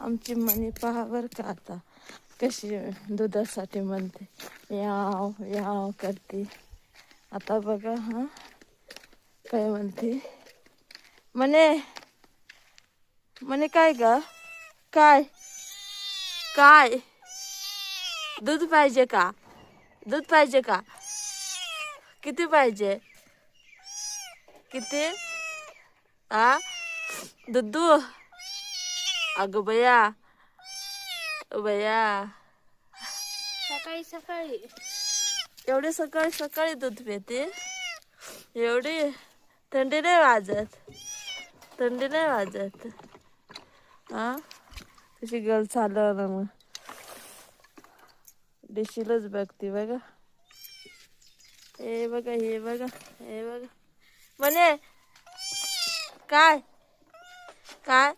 आमची मनी पहा बर का आता कशी दुधासाठी म्हणते याव याव करते. आता बघा हा काय म्हणते. म्हणे म्हणे काय ग काय काय दूध पाहिजे का? दूध पाहिजे का? किती पाहिजे? किती? आ दुधू अगं बया बया सकाळी सकाळी एवढे सकाळी सकाळी दूध पिते. एवढी थंडी नाही वाजत. थंडी नाही वाजत. हा कशी गर्ल चालव ना मग डिशीलच बघते बघा. हे बघा हे बघा हे बघा म्हणे काय काय